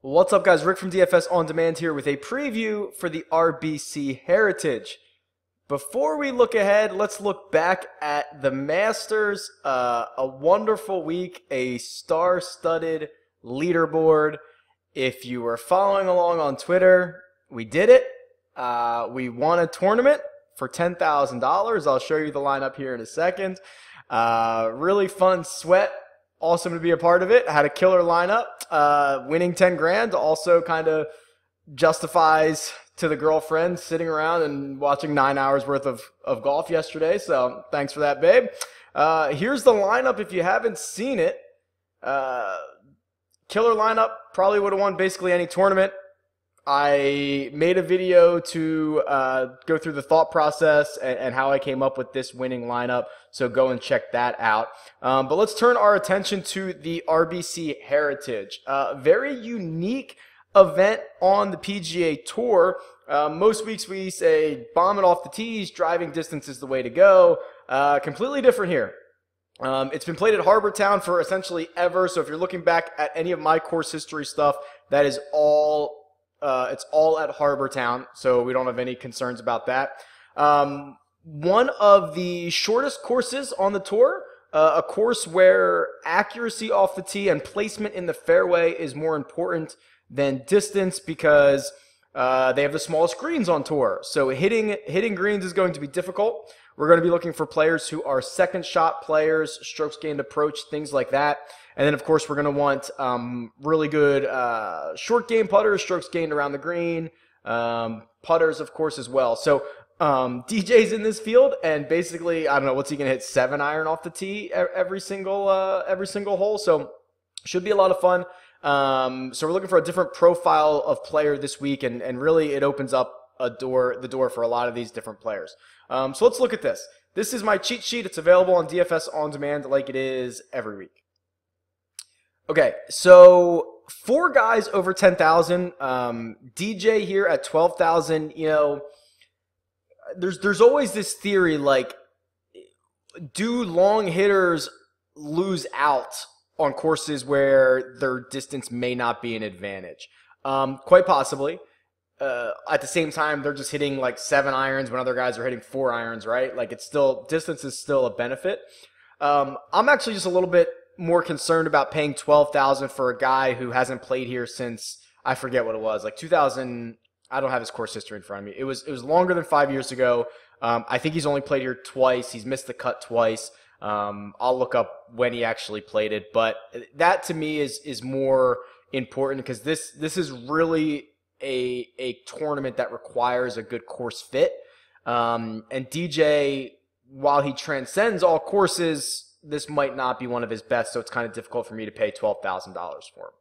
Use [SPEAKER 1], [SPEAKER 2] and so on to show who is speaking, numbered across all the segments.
[SPEAKER 1] What's up, guys? Rick from DFS On Demand here with a preview for the RBC Heritage. Before we look ahead, let's look back at the Masters. A wonderful week, a star-studded leaderboard. If you were following along on Twitter, we did it. We won a tournament for $10,000. I'll show you the lineup here in a second. Really fun sweat. Awesome to be a part of it. Had a killer lineup. Winning 10 grand also kind of justifies to the girlfriend sitting around and watching 9 hours worth of golf yesterday. So thanks for that, babe. Here's the lineup if you haven't seen it. Killer lineup. Probably would have won basically any tournament. I made a video to go through the thought process and how I came up with this winning lineup, so go and check that out. But let's turn our attention to the RBC Heritage. Very unique event on the PGA Tour. Most weeks we say bomb it off the tees, driving distance is the way to go. Completely different here. It's been played at Harbor Town for essentially ever, so if you're looking back at any of my course history stuff, that is all... it's all at Harbor Town, so we don't have any concerns about that. One of the shortest courses on the tour, a course where accuracy off the tee and placement in the fairway is more important than distance because they have the smallest greens on tour. So hitting greens is going to be difficult. We're going to be looking for players who are second shot players, strokes gained approach, things like that. And then, of course, we're going to want really good short game putters, strokes gained around the green, putters, of course, as well. So DJ's in this field, and basically, I don't know, what's he going to hit, 7-iron off the tee every single hole? So should be a lot of fun. So we're looking for a different profile of player this week, and really it opens up the door for a lot of these different players. So let's look at this. This is my cheat sheet. It's available on DFS On Demand like it is every week. Okay, so 4 guys over 10,000. DJ here at 12,000. You know, there's always this theory like, do long hitters lose out on courses where their distance may not be an advantage? Quite possibly. At the same time, they're just hitting like 7 irons when other guys are hitting 4 irons, right? Like distance is still a benefit. I'm actually just a little bit more concerned about paying $12,000 for a guy who hasn't played here since, I forget what it was, like 2000. I don't have his course history in front of me. It was longer than 5 years ago. I think he's only played here twice. He's missed the cut twice. I'll look up when he actually played it, but that to me is more important because this is really a tournament that requires a good course fit. And DJ, while he transcends all courses, this might not be one of his best, so it's kind of difficult for me to pay $12,000 for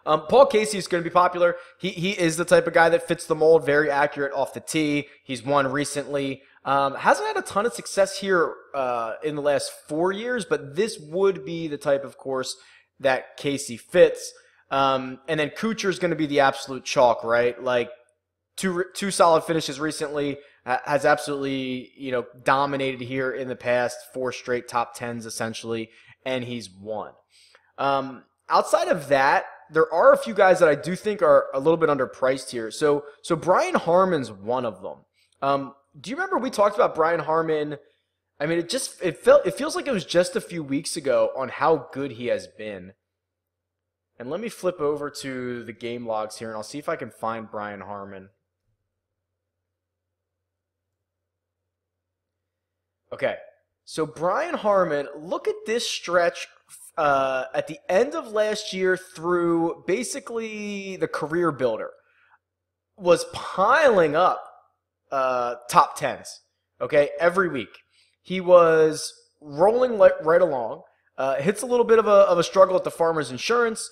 [SPEAKER 1] him. Paul Casey is going to be popular. He is the type of guy that fits the mold, very accurate off the tee. He's won recently. Hasn't had a ton of success here in the last 4 years, but this would be the type of course that Casey fits. And then Kuchar is going to be the absolute chalk, right? Like two solid finishes recently. Has absolutely, dominated here in the past, 4 straight top 10s essentially, and he's won. Outside of that, there are a few guys that I do think are a little bit underpriced here. So Brian Harman's one of them. Do you remember we talked about Brian Harman? I mean, it feels like it was just a few weeks ago on how good he has been. And let me flip over to the game logs here, and I'll see if I can find Brian Harman. Okay, so Brian Harman, look at this stretch at the end of last year through basically the career builder. Was piling up top 10s, okay, every week. He was rolling right along, hits a little bit of a struggle at the Farmers Insurance,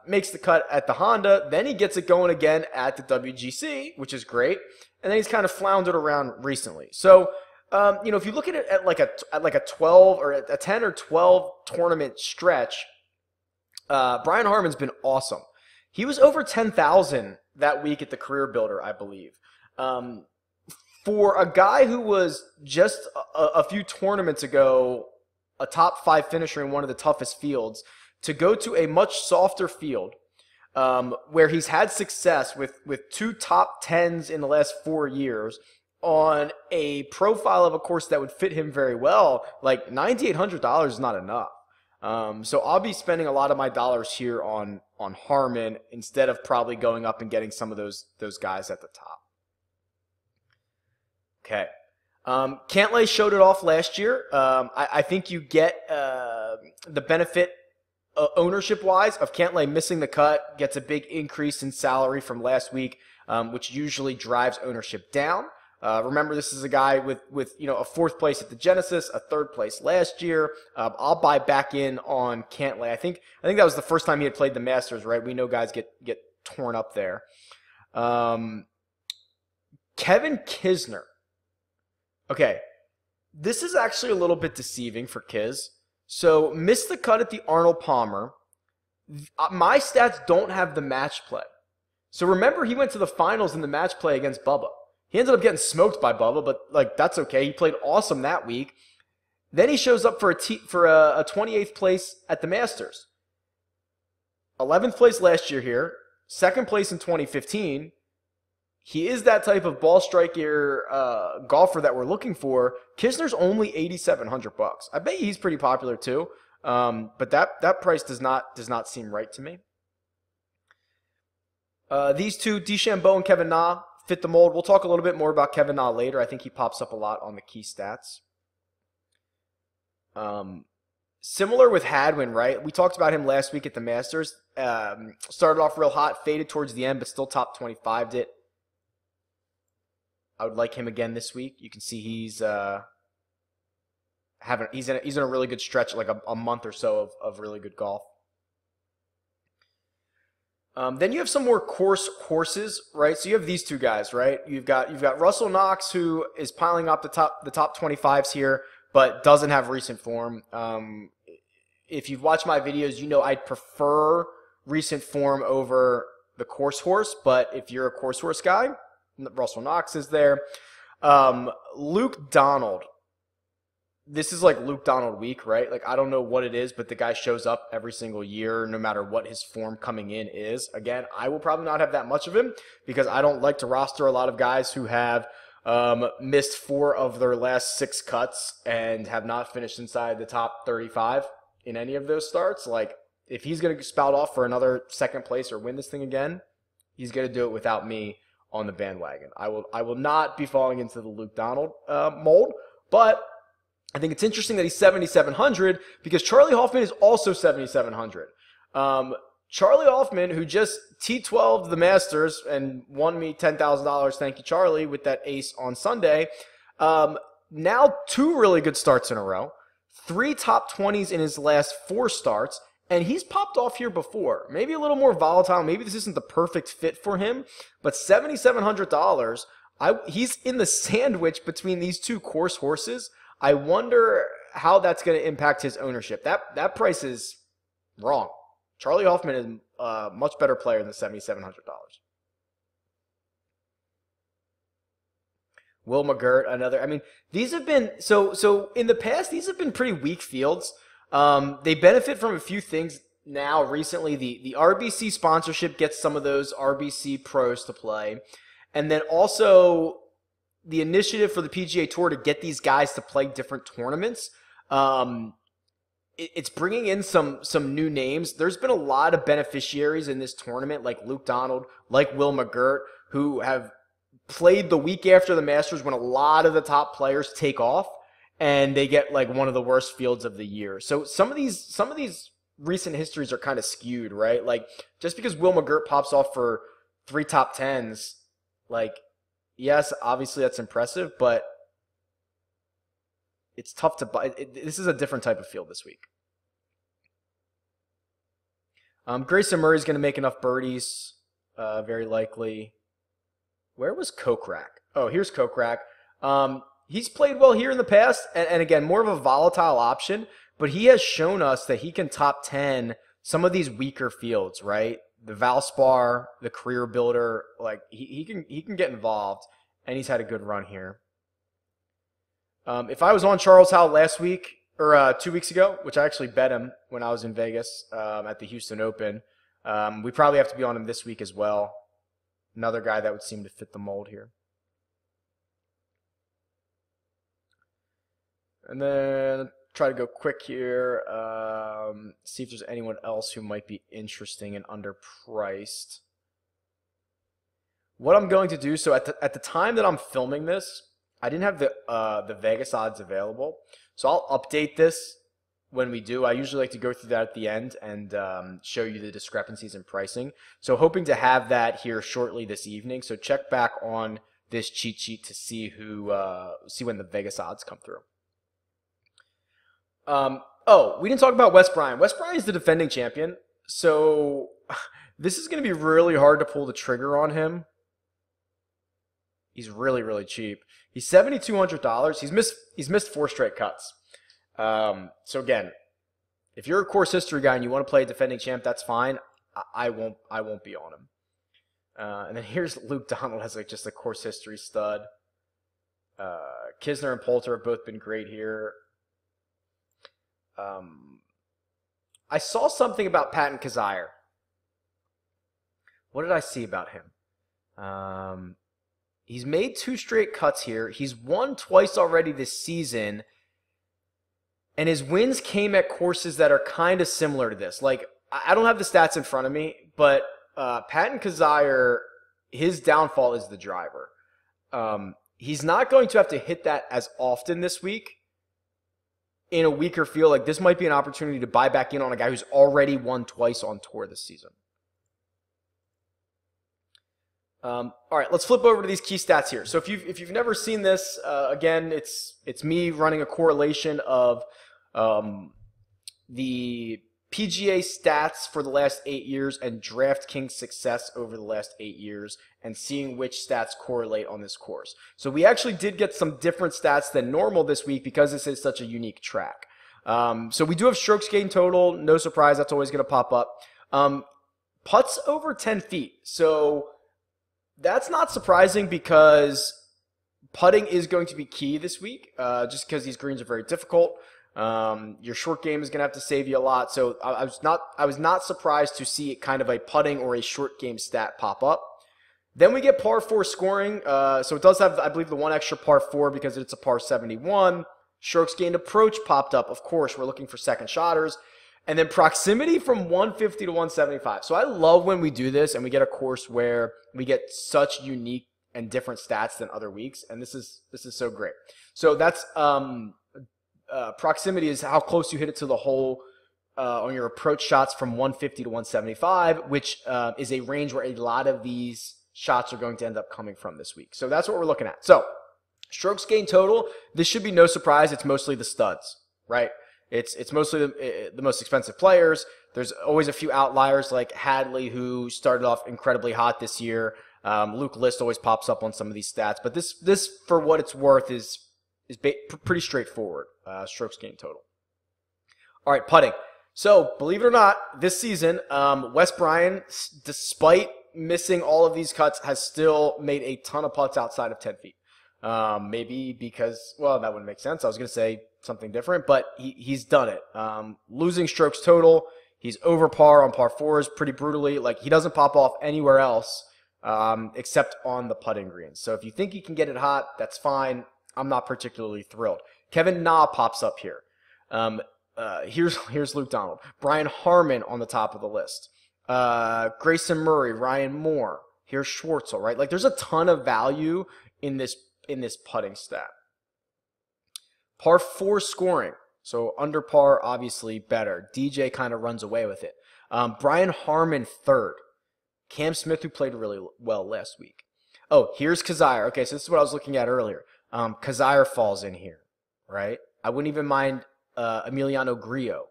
[SPEAKER 1] makes the cut at the Honda, then he gets it going again at the WGC, which is great, and then he's kind of floundered around recently. So, if you look at it at like a 12 or a 10 or 12 tournament stretch, Brian Harman's been awesome. He was over 10,000 that week at the Career Builder, I believe. For a guy who was just a few tournaments ago a top 5 finisher in one of the toughest fields, to go to a much softer field, where he's had success with 2 top 10s in the last 4 years on a profile of a course that would fit him very well. Like $9,800 is not enough. So I'll be spending a lot of my dollars here on Harman instead of probably going up and getting some of those guys at the top. Okay. Cantlay showed it off last year. I think you get the benefit ownership-wise of Cantlay missing the cut, gets a big increase in salary from last week, which usually drives ownership down. Remember, this is a guy with a 4th place at the Genesis, a 3rd place last year. I'll buy back in on Cantlay. I think that was the first time he had played the Masters, right? We know guys get torn up there. Kevin Kisner. Okay, this is actually a little bit deceiving for Kiz. So, missed the cut at the Arnold Palmer. My stats don't have the match play. So remember, he went to the finals in the match play against Bubba. He ended up getting smoked by Bubba, but like that's okay. He played awesome that week. Then he shows up for a 28th place at the Masters. 11th place last year here. 2nd place in 2015. He is that type of ball striker golfer that we're looking for. Kisner's only $8,700. I bet he's pretty popular too. But that price does not seem right to me. These two, DeChambeau and Kevin Na, fit the mold. We'll talk a little bit more about Kevin Na later. I think he pops up a lot on the key stats. Similar with Hadwin, right? We talked about him last week at the Masters. Started off real hot, faded towards the end, but still top 25'd it. I would like him again this week. You can see he's in a really good stretch, like a month or so of really good golf. Then you have some more courses, right? So you have these two guys, right? You've got Russell Knox, who is piling up the top 25s here, but doesn't have recent form. If you've watched my videos, you know I'd prefer recent form over the course horse, but if you're a course horse guy, Russell Knox is there. Luke Donald. This is like Luke Donald week, right? Like, I don't know what it is, but the guy shows up every single year, no matter what his form coming in is. Again, I will probably not have that much of him because I don't like to roster a lot of guys who have missed 4 of their last 6 cuts and have not finished inside the top 35 in any of those starts. Like, if he's going to spout off for another 2nd place or win this thing again, he's going to do it without me on the bandwagon. I will not be falling into the Luke Donald mold, but I think it's interesting that he's 7,700 because Charlie Hoffman is also 7,700. Charlie Hoffman, who just T12'd the Masters and won me $10,000, thank you, Charlie, with that ace on Sunday. Now 2 really good starts in a row, 3 top 20s in his last 4 starts, and he's popped off here before. Maybe a little more volatile. Maybe this isn't the perfect fit for him, but $7,700, he's in the sandwich between these 2 course horses. I wonder how that's going to impact his ownership. That price is wrong. Charlie Hoffman is a much better player than $7,700. Will McGirt, another. I mean, these have been so in the past. These have been pretty weak fields. They benefit from a few things now. Recently, the RBC sponsorship gets some of those RBC pros to play, and then also the initiative for the PGA Tour to get these guys to play different tournaments. It's bringing in some new names. There's been a lot of beneficiaries in this tournament, like Luke Donald, like Will McGirt, who have played the week after the Masters when a lot of the top players take off, and they get like one of the worst fields of the year. So some of these recent histories are kind of skewed, right? Like, just because Will McGirt pops off for 3 top 10s, like, yes, obviously that's impressive, but it's tough to buy. This is a different type of field this week. Grayson Murray's going to make enough birdies, very likely. Where was Kokrak? Oh, here's Kokrak. He's played well here in the past, and again, more of a volatile option, but he has shown us that he can top 10 some of these weaker fields, right? The Valspar, the Career Builder, like he can get involved, and he's had a good run here. If I was on Charles Howell last week, or 2 weeks ago, which I actually bet him when I was in Vegas at the Houston Open, We probably have to be on him this week as well. Another guy that would seem to fit the mold here. And then try to go quick here. See if there's anyone else who might be interesting and underpriced. What I'm going to do, so at the time that I'm filming this, I didn't have the Vegas odds available. So I'll update this when we do. I usually like to go through that at the end and show you the discrepancies in pricing. So hoping to have that here shortly this evening. So check back on this cheat sheet to see when the Vegas odds come through. Oh, we didn't talk about Wes Bryant. Wes Bryant is the defending champion, so this is going to be really hard to pull the trigger on him. He's really, really cheap. He's $7,200. He's missed 4 straight cuts. So again, if you're a course history guy and you want to play a defending champ, that's fine. I won't be on him. And then here's Luke Donald as like just a course history stud. Kisner and Poulter have both been great here. I saw something about Patton Kizzire. What did I see about him? He's made 2 straight cuts here. He's won twice already this season. And his wins came at courses that are kind of similar to this. Like, I don't have the stats in front of me, but Patton Kizzire, his downfall is the driver. He's not going to have to hit that as often this week. In a weaker field, like this might be an opportunity to buy back in on a guy who's already won twice on tour this season. All right, let's flip over to these key stats here. So if you've never seen this, again, it's me running a correlation of the PGA stats for the last 8 years and DraftKings success over the last 8 years and seeing which stats correlate on this course. So we actually did get some different stats than normal this week because this is such a unique track. So we do have strokes gained total. No surprise, that's always going to pop up. Putts over 10 feet. So that's not surprising because putting is going to be key this week just because these greens are very difficult. Your short game is going to have to save you a lot. So I was not surprised to see kind of a putting or a short game stat pop up. Then we get par 4 scoring. So it does have, I believe, the one extra par 4 because it's a par 71. Strokes gained approach popped up. Of course, we're looking for second shotters. And then proximity from 150 to 175. So I love when we do this and we get a course where we get such unique and different stats than other weeks. And this is so great. So that's proximity is how close you hit it to the hole on your approach shots from 150 to 175, which is a range where a lot of these shots are going to end up coming from this week. So that's what we're looking at. So strokes gained total, this should be no surprise. It's mostly the studs, right? It's mostly the most expensive players. There's always a few outliers like Hadley, who started off incredibly hot this year. Luke List always pops up on some of these stats. But this for what it's worth, is pretty straightforward. Strokes gained total. All right, putting. So, believe it or not, this season, Wes Bryant, despite missing all of these cuts, has still made a ton of putts outside of 10 feet. Maybe because, well, that wouldn't make sense. I was going to say something different, but he's done it. Losing strokes total, he's over par on par 4s pretty brutally. Like, he doesn't pop off anywhere else except on the putting greens. So if you think he can get it hot, that's fine. I'm not particularly thrilled. Kevin Na pops up here. Here's Luke Donald. Brian Harmon on the top of the list. Grayson Murray, Ryan Moore. Here's Schwartzel, right? Like, there's a ton of value in this putting stat. Par 4 scoring. So under par, obviously better. DJ kind of runs away with it. Brian Harmon, 3rd. Cam Smith, who played really well last week. Oh, here's Kizzire. Okay, so this is what I was looking at earlier. Kizzire falls in here, right? I wouldn't even mind Emiliano Grillo.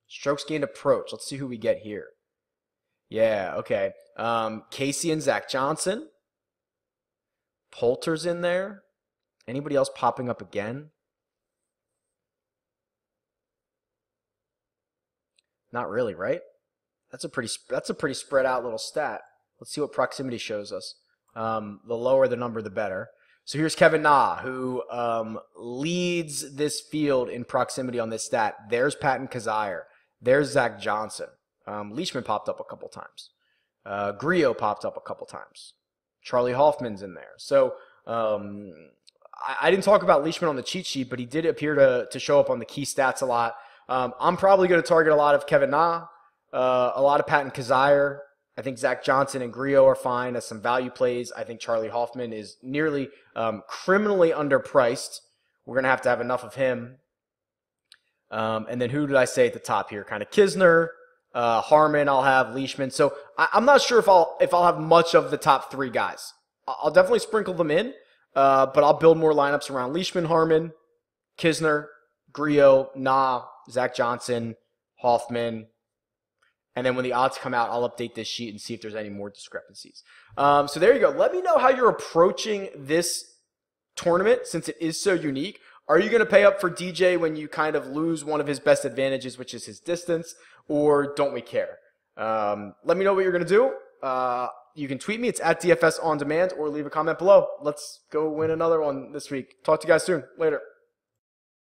[SPEAKER 1] Strokes gained approach. Let's see who we get here. Yeah, okay. Casey and Zach Johnson. Poulter's in there. Anybody else popping up again? Not really, right? That's a pretty spread out little stat. Let's see what proximity shows us. The lower the number, the better. So here's Kevin Na, who leads this field in proximity on this stat. There's Patton Kizzire. There's Zach Johnson. Leishman popped up a couple times. Griot popped up a couple times. Charlie Hoffman's in there. So I didn't talk about Leishman on the cheat sheet, but he did appear to show up on the key stats a lot. I'm probably going to target a lot of Kevin Na, a lot of Patton Kizzire. I think Zach Johnson and Griot are fine as some value plays. I think Charlie Hoffman is nearly criminally underpriced. We're going to have enough of him. And then who did I say at the top here? Kind of Kisner, Harmon, I'll have Leishman. So I'm not sure if I'll have much of the top three guys. I'll definitely sprinkle them in, but I'll build more lineups around Leishman, Harmon, Kisner, Griot, Na, Zach Johnson, Hoffman. And then when the odds come out, I'll update this sheet and see if there's any more discrepancies. So there you go. Let me know how you're approaching this tournament since it is so unique. Are you going to pay up for DJ when you kind of lose one of his best advantages, which is his distance, or don't we care? Let me know what you're going to do. You can tweet me. It's at DFS On Demand, or leave a comment below. Let's go win another one this week. Talk to you guys soon. Later.